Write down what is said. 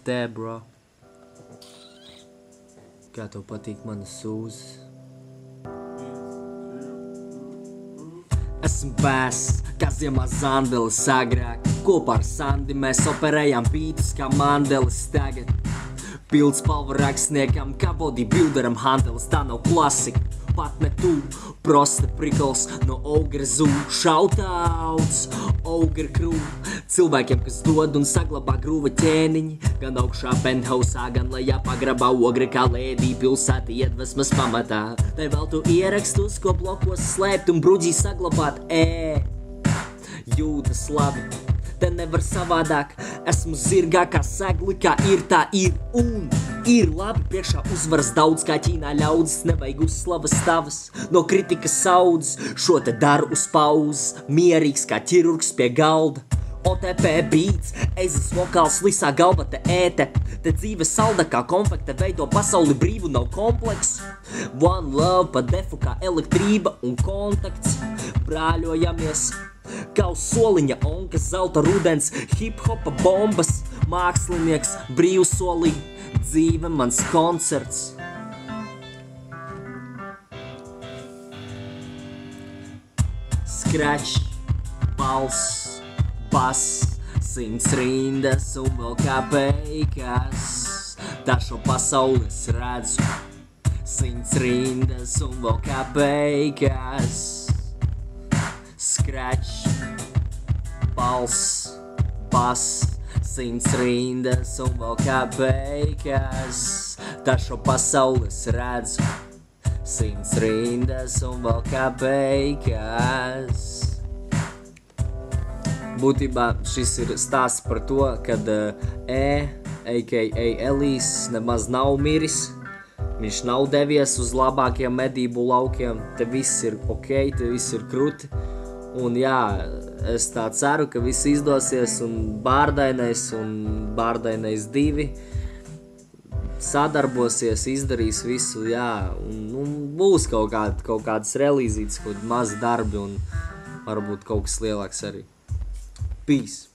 te, bro. Kā tev patīk manas sūzes? Esmu bēss, kā ziemā zandelis agrāk. Kopā ar Sandi mēs operējām bītus kā mandelis tagad. Pilds palva rakstniekam, kā bodybuilderam handelis, tā nav klasika. Pat ne tu, prosta prikals no Ogre Zoo. Shoutouts, Ogre Crew. Cilvēkiem, kas dod un saglabā grūva ķēniņi. Gan augšā penthousā, gan lejā pagrabā Ogre kā lēdī pilsēta iedvesmas pamatā. Te vēl tu ierakstus, ko blokos slēpt un bruģī saglabāt. Jūtas labi, te nevar savādāk. Esmu zirgā kā segli, kā ir tā ir un ir labi. Priekšā uzvaras daudz kā Ķīnā ļaudzes. Nevajag uzslavas tavas no kritikas saudzes. Šo te daru uz pauzes, mierīgs kā ķirurgs pie galda. OTP beats, eizes vokāls, lisā galva te ēte. Te dzīve salda kā konfekte, veido pasauli brīvu, nav kompleks. One love pa defu kā elektrība un kontakts. Brāļojamies kā uz soliņa onka, zelta rudens, hip-hopa bombas. Mākslinieks brīvsolī, dzīve mans koncerts. Scratch, balss, bass, 100 rindas un vēl kā beigas. Tā šo pasauli es redzu, 100 rindas un vēl kā beigas. Scratch, balss, bass, 100 rindas un vēl kā beigas. Tā šo pasauli es redzu, 100 rindas un vēl kā beigas. Būtībā šis ir stāsts par to, kad a.k.a. Elijs nemaz nav miris. Viņš nav devies uz labākiem medību laukiem. Te viss ir ok, te viss ir kruti. Un jā, es tā ceru, ka viss izdosies un Bārdainais 2 sadarbosies, izdarīs visu, jā. Un būs kaut kādas relīzītes, kaut mazi darbi un varbūt kaut kas lielāks arī. Peace.